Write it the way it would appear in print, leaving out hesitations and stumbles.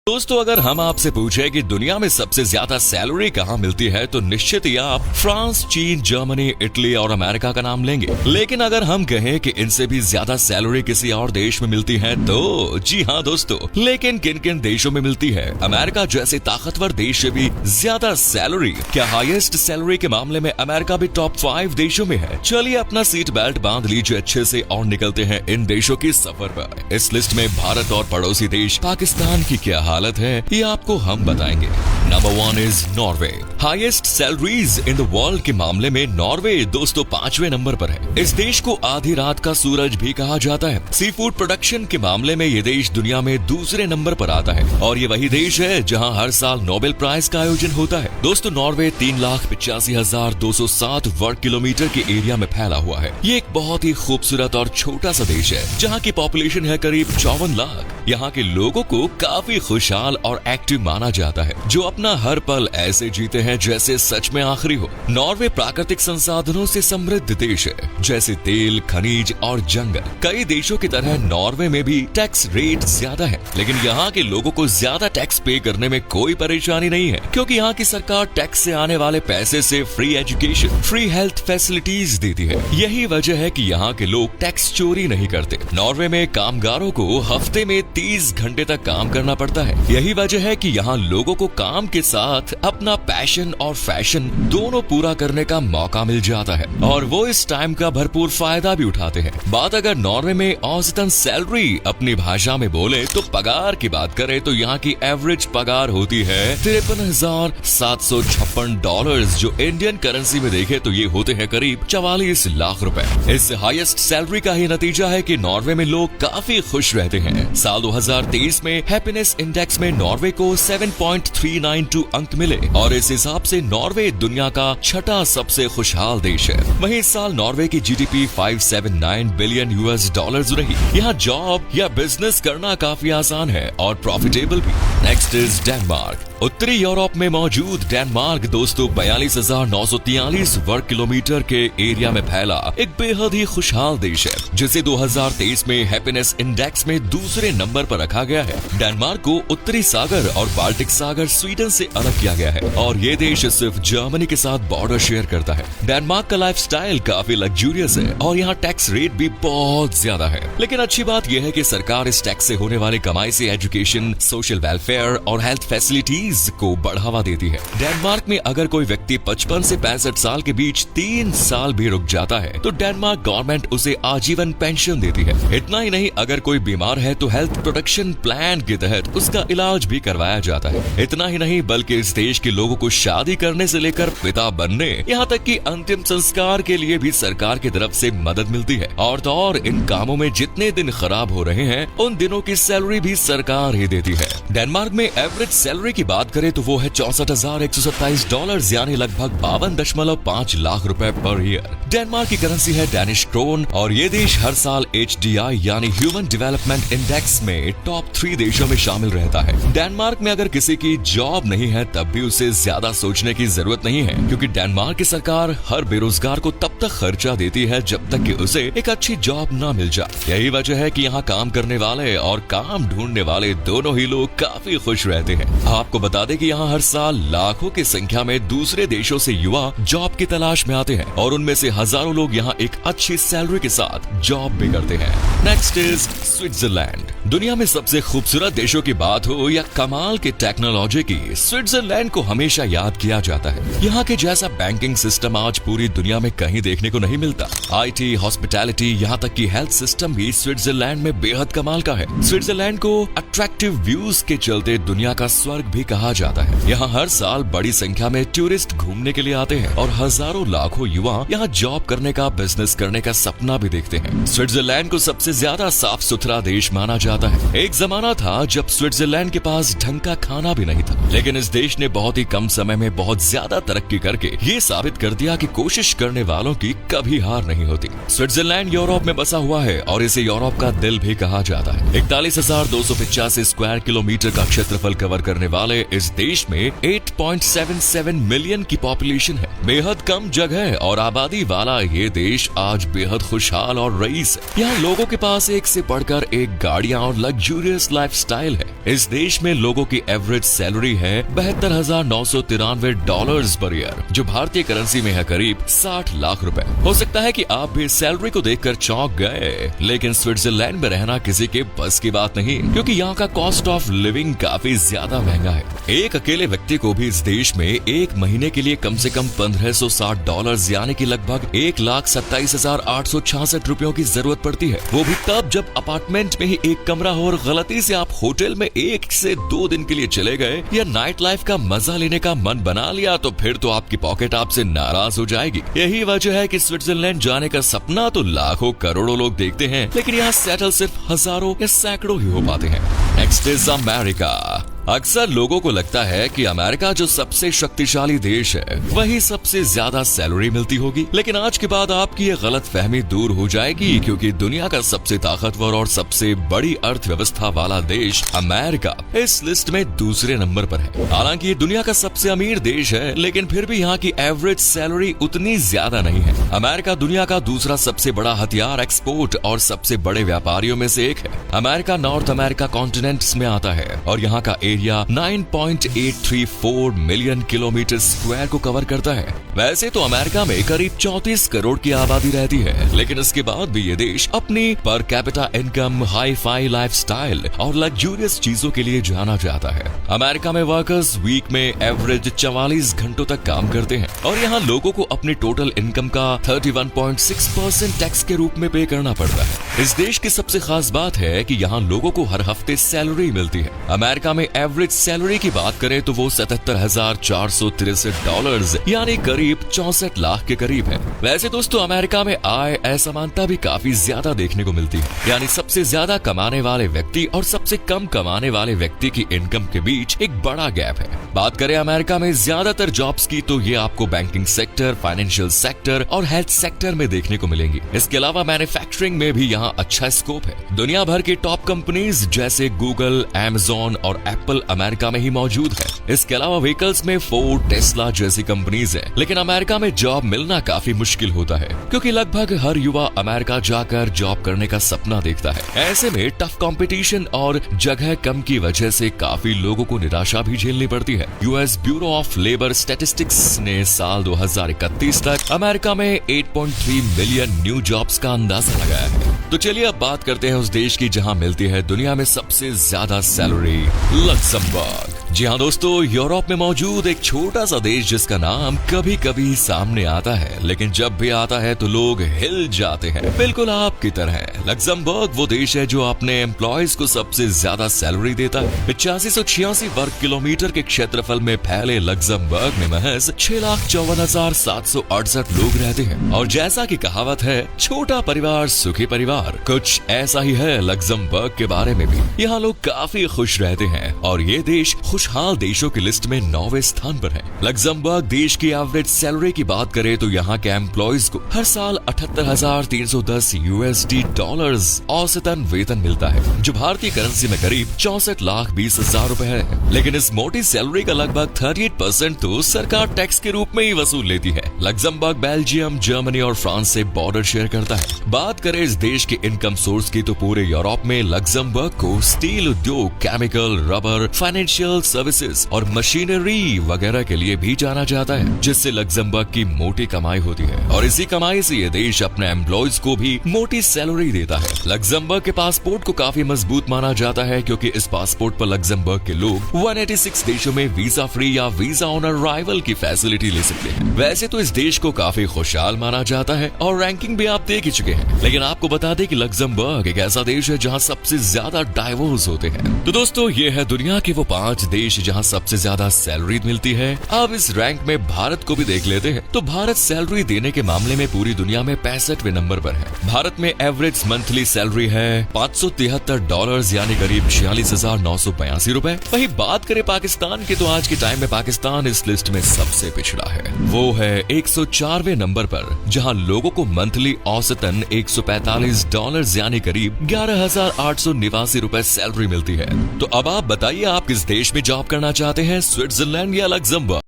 दोस्तों, अगर हम आपसे पूछे कि दुनिया में सबसे ज्यादा सैलरी कहाँ मिलती है तो निश्चित ही आप फ्रांस, चीन, जर्मनी, इटली और अमेरिका का नाम लेंगे। लेकिन अगर हम कहें कि इनसे भी ज्यादा सैलरी किसी और देश में मिलती है तो जी हाँ दोस्तों, लेकिन किन किन देशों में मिलती है? अमेरिका जैसे ताकतवर देश से भी ज्यादा सैलरी? क्या हाईएस्ट सैलरी के मामले में अमेरिका भी टॉप 5 देशों में है? चलिए अपना सीट बेल्ट बांध लीजिए अच्छे से और निकलते हैं इन देशों की सफर पर। इस लिस्ट में भारत और पड़ोसी देश पाकिस्तान की क्या हालत है ये आपको हम बताएंगे। Number 1 is Norway. Highest salaries in the world के मामले में नॉर्वे दोस्तों 5वें नंबर पर है। इस देश को आधी रात का सूरज भी कहा जाता है। सी फूड प्रोडक्शन के मामले में ये देश दुनिया में दूसरे नंबर पर आता है और ये वही देश है जहां हर साल नोबेल प्राइज का आयोजन होता है। दोस्तों, नॉर्वे 3,85,207 वर्ग किलोमीटर के एरिया में फैला हुआ है। ये एक बहुत ही खूबसूरत और छोटा सा देश है जहाँ की पॉपुलेशन है करीब 54 लाख। यहाँ के लोगों को काफी खुशहाल और एक्टिव माना जाता है, जो अपना हर पल ऐसे जीते हैं जैसे सच में आखिरी हो। नॉर्वे प्राकृतिक संसाधनों से समृद्ध देश है, जैसे तेल, खनिज और जंगल। कई देशों की तरह नॉर्वे में भी टैक्स रेट ज्यादा है, लेकिन यहाँ के लोगों को ज्यादा टैक्स पे करने में कोई परेशानी नहीं है, क्योंकि यहाँ की सरकार टैक्स से आने वाले पैसे से free education, free health facilities देती है। यही वजह है कि यहाँ के लोग टैक्स चोरी नहीं करते। नॉर्वे में कामगारों को हफ्ते में 30 घंटे तक काम करना पड़ता है। यही वजह है कि यहाँ लोगों को काम के साथ अपना पैशन और फैशन दोनों पूरा करने का मौका मिल जाता है और वो इस टाइम का भरपूर फायदा भी उठाते हैं। बात अगर नॉर्वे में औसतन सैलरी अपनी भाषा में बोले तो पगार की बात करें तो यहाँ की एवरेज पगार होती है $53,756, जो इंडियन करेंसी में देखे तो ये होते हैं करीब 44 लाख रुपए। इस हाईएस्ट सैलरी का ही नतीजा है कि नॉर्वे में लोग काफी खुश रहते हैं। साल 2023 में हैप्पीनेस इंडेक्स में नॉर्वे को 7.392 अंक मिले और इस हिसाब से नॉर्वे दुनिया का छठा सबसे खुशहाल देश है। वहीं इस साल नॉर्वे की जीडीपी 579 बिलियन US रही। यहाँ जॉब या बिजनेस करना काफी आसान है और प्रॉफिटेबल भी। Next is Denmark. उत्तरी यूरोप में मौजूद डेनमार्क दोस्तों 42,943 वर्ग किलोमीटर के एरिया में फैला एक बेहद ही खुशहाल देश है, जिसे 2023 में हैप्पीनेस इंडेक्स में दूसरे नंबर पर रखा गया है। डेनमार्क को उत्तरी सागर और बाल्टिक सागर स्वीडन से अलग किया गया है और ये देश सिर्फ जर्मनी के साथ बॉर्डर शेयर करता है। डेनमार्क का लाइफस्टाइल काफी लग्जूरियस है और यहाँ टैक्स रेट भी बहुत ज्यादा है, लेकिन अच्छी बात यह है कि सरकार इस टैक्स से होने वाली कमाई से एजुकेशन, सोशल वेलफेयर और हेल्थ फैसिलिटीज को बढ़ावा देती है। डेनमार्क में अगर कोई व्यक्ति 55 से 65 साल के बीच 3 साल भी रुक जाता है तो डेनमार्क गवर्नमेंट उसे आजीवन पेंशन देती है। इतना ही नहीं, अगर कोई बीमार है तो हेल्थ प्रोटेक्शन प्लान के तहत उसका इलाज भी करवाया जाता है। इतना ही नहीं, बल्कि इस देश के लोगों को शादी करने से लेकर पिता बनने, यहाँ तक कि अंतिम संस्कार के लिए भी सरकार की तरफ से मदद मिलती है। और तो और इन कामों में जितने दिन खराब हो रहे हैं उन दिनों की सैलरी भी सरकार ही देती है। डेनमार्क में एवरेज सैलरी की बात करें तो वो है $64,127, यानी लगभग 52.5 लाख रुपए पर ईयर। डेनमार्क की करेंसी है डैनिश क्रोन और ये देश हर साल HDI यानी ह्यूमन डेवलपमेंट इंडेक्स में टॉप 3 देशों में शामिल रहता है। डेनमार्क में अगर किसी की जॉब नहीं है तब भी उसे ज्यादा सोचने की जरूरत नहीं है, क्योंकि डेनमार्क की सरकार हर बेरोजगार को तब तक खर्चा देती है जब तक कि उसे एक अच्छी जॉब न मिल जाए। यही वजह है कि यहाँ काम करने वाले और काम ढूंढने वाले दोनों ही लोग काफी खुश रहते हैं। आपको बता दें कि यहाँ हर साल लाखों की संख्या में दूसरे देशों से युवा जॉब की तलाश में आते हैं और उनमें से हजारों लोग यहाँ एक अच्छी सैलरी के साथ जॉब भी करते हैं। Next is Switzerland. दुनिया में सबसे खूबसूरत देशों की बात हो या कमाल की टेक्नोलॉजी की, स्विट्जरलैंड को हमेशा याद किया जाता है। यहाँ के जैसा बैंकिंग सिस्टम आज पूरी दुनिया में कहीं देखने को नहीं मिलता। IT, हॉस्पिटैलिटी, यहाँ तक कि हेल्थ सिस्टम भी स्विट्जरलैंड में बेहद कमाल का है। स्विट्जरलैंड को अट्रैक्टिव व्यूज के चलते दुनिया का स्वर्ग भी कहा जाता है। यहाँ हर साल बड़ी संख्या में टूरिस्ट घूमने के लिए आते हैं और हजारों लाखों युवा यहाँ जॉब करने का, बिजनेस करने का सपना भी देखते हैं। स्विट्जरलैंड को सबसे ज्यादा साफ सुथरा देश माना जाता है। एक जमाना था जब स्विट्जरलैंड के पास ढंग का खाना भी नहीं था, लेकिन इस देश ने बहुत ही कम समय में बहुत ज्यादा तरक्की करके ये साबित कर दिया कि कोशिश करने वालों की कभी हार नहीं होती। स्विट्जरलैंड यूरोप में बसा हुआ है और इसे यूरोप का दिल भी कहा जाता है। 41,285 स्क्वायर किलोमीटर का क्षेत्रफल कवर करने वाले इस देश में 8 8.77 मिलियन की पॉपुलेशन है। बेहद कम जगह और आबादी वाला ये देश आज बेहद खुशहाल और रईस है। यहाँ लोगों के पास एक से बढ़कर एक गाड़ियाँ और लग्जूरियस लाइफस्टाइल है। इस देश में लोगों की एवरेज सैलरी है $72,993 पर ईयर, जो भारतीय करेंसी में है करीब 60 लाख रुपए। हो सकता है कि आप भी सैलरी को देखकर चौंक गए, लेकिन स्विट्जरलैंड में रहना किसी के बस की बात नहीं, क्योंकि यहाँ का कॉस्ट ऑफ लिविंग काफी ज्यादा महंगा है। एक अकेले व्यक्ति को भी इस देश में एक महीने के लिए कम से कम $1560 यानी कि लगभग 1,27,866 रुपयों की जरूरत पड़ती है। वो भी तब जब अपार्टमेंट में ही एक कमरा हो और गलती से आप होटल में 1 से 2 दिन के लिए चले गए या नाइट लाइफ का मजा लेने का मन बना लिया, तो फिर तो आपकी पॉकेट आपसे नाराज हो जाएगी। यही वजह है कि स्विट्जरलैंड जाने का सपना तो लाखों करोड़ों लोग देखते हैं, लेकिन यहाँ सेटल सिर्फ हजारों या सैकड़ों ही हो पाते हैं। Next is America. अक्सर लोगों को लगता है कि अमेरिका जो सबसे शक्तिशाली देश है वही सबसे ज्यादा सैलरी मिलती होगी, लेकिन आज के बाद आपकी ये गलत फहमी दूर हो जाएगी, क्योंकि दुनिया का सबसे ताकतवर और सबसे बड़ी अर्थव्यवस्था वाला देश अमेरिका इस लिस्ट में दूसरे नंबर पर है। हालांकि ये दुनिया का सबसे अमीर देश है, लेकिन फिर भी यहाँ की एवरेज सैलरी उतनी ज्यादा नहीं है। अमेरिका दुनिया का दूसरा सबसे बड़ा हथियार एक्सपोर्ट और सबसे बड़े व्यापारियों में से एक है। अमेरिका नॉर्थ अमेरिका कॉन्टिनेंट्स में आता है और यहाँ का एरिया 9.834 मिलियन किलोमीटर स्क्वायर को कवर करता है। वैसे तो अमेरिका में करीब 34 करोड़ की आबादी रहती है, लेकिन इसके बाद भी ये देश अपनी per capita income, hi fi lifestyle और लग्जूरियस चीजों के लिए जाना जाता है। अमेरिका में वर्कर्स वीक में एवरेज 44 घंटों तक काम करते हैं और यहाँ लोगों को अपनी टोटल इनकम का 31.6% टैक्स के रूप में पे करना पड़ता है। इस देश की सबसे खास बात है कि यहाँ लोगों को हर हफ्ते सैलरी मिलती है। अमेरिका में एवरेज सैलरी की बात करें तो वो $77,463 यानी करीब 64 लाख के करीब है। वैसे दोस्तों अमेरिका में आय असमानता भी काफी ज्यादा देखने को मिलती है, यानी सबसे ज्यादा कमाने वाले व्यक्ति और सबसे कम कमाने वाले व्यक्ति की इनकम के बीच एक बड़ा गैप है। बात करें अमेरिका में ज्यादातर जॉब्स की तो ये आपको बैंकिंग सेक्टर, फाइनेंशियल सेक्टर और हेल्थ सेक्टर में देखने को मिलेंगी। इसके अलावा मैन्युफैक्चरिंग में भी यहाँ अच्छा स्कोप है। दुनिया भर की टॉप कंपनीज जैसे गूगल, अमेज़न और एप्पल अमेरिका में ही मौजूद है। इसके अलावा व्हीकल्स में फोर्ड, टेस्ला जैसी कंपनीज है। लेकिन अमेरिका में जॉब मिलना काफी मुश्किल होता है, क्योंकि लगभग हर युवा अमेरिका जाकर जॉब करने का सपना देखता है। ऐसे में टफ कंपटीशन और जगह कम की वजह से काफी लोगों को निराशा भी झेलनी पड़ती है। US bureau of labour statistics ने साल 2031 तक अमेरिका में 8.3 मिलियन न्यू जॉब्स का अंदाजा लगाया है। तो चलिए अब बात करते हैं उस देश की जहां मिलती है दुनिया में सबसे ज्यादा सैलरी, लक्समबर्ग। जी हाँ दोस्तों, यूरोप में मौजूद एक छोटा सा देश जिसका नाम कभी कभी सामने आता है, लेकिन जब भी आता है तो लोग हिल जाते हैं, बिल्कुल आपकी तरह। लक्समबर्ग वो देश है जो अपने एम्प्लॉयज को सबसे ज्यादा सैलरी देता है। 8586 वर्ग किलोमीटर के क्षेत्रफल में फैले लक्समबर्ग में महज 6,54,768 लोग रहते हैं। और जैसा कि कहावत है, छोटा परिवार सुखी परिवार, कुछ ऐसा ही है लक्समबर्ग के बारे में भी। यहाँ लोग काफी खुश रहते हैं और ये देश खुशहाल देशों की लिस्ट में 9वें स्थान पर है। लक्समबर्ग देश की एवरेज सैलरी की बात करें तो यहाँ के एम्प्लॉयज को हर साल $78,310 औसतन वेतन मिलता है, जो भारतीय करेंसी में करीब 64,20,000 रुपए है। लेकिन इस मोटी सैलरी का लगभग 38% तो सरकार टैक्स के रूप में ही वसूल लेती है। लक्समबर्ग बेल्जियम, जर्मनी और फ्रांस से बॉर्डर शेयर करता है। बात करें इस देश के इनकम सोर्स की तो पूरे यूरोप में लक्समबर्ग को स्टील उद्योग, केमिकल, रबर, फाइनेंशियल सर्विसेज और मशीनरी वगैरह के लिए भी जाना जाता है, जिससे लक्समबर्ग की मोटी कमाई होती है और इसी कमाई से ये देश अपने एम्प्लॉयज को भी मोटी सैलरी देता है। लक्समबर्ग के पासपोर्ट को काफी मजबूत माना जाता है, क्योंकि इस पासपोर्ट पर लक्समबर्ग के लोग 186 देशों में वीजा फ्री या वीजा ऑन अराइवल की फैसिलिटी ले सकते हैं। वैसे तो इस देश को काफी खुशहाल माना जाता है और रैंकिंग भी आप देख ही चुके हैं, लेकिन आपको बता दें कि लक्समबर्ग एक ऐसा देश है जहां सबसे ज्यादा डाइवोर्स होते हैं। तो दोस्तों ये है दुनिया के वो 5 देश जहां सबसे ज्यादा सैलरी मिलती है। अब इस रैंक में भारत को भी देख लेते हैं। तो भारत सैलरी देने के मामले में पूरी दुनिया में 65वें नंबर पर है। भारत में एवरेज मंथली सैलरी है $573 यानी करीब 46,982 रुपए। वही बात करें पाकिस्तान की तो आज के टाइम में पाकिस्तान इस लिस्ट में सबसे पिछड़ा है। वो है 104वें नंबर पर, जहां लोगों को मंथली औसतन $145 यानी करीब 11,889 रुपए सैलरी मिलती है। तो अब आप बताइए आप किस देश में जॉब करना चाहते हैं स्विट्जरलैंड या लग्जमबर्ग?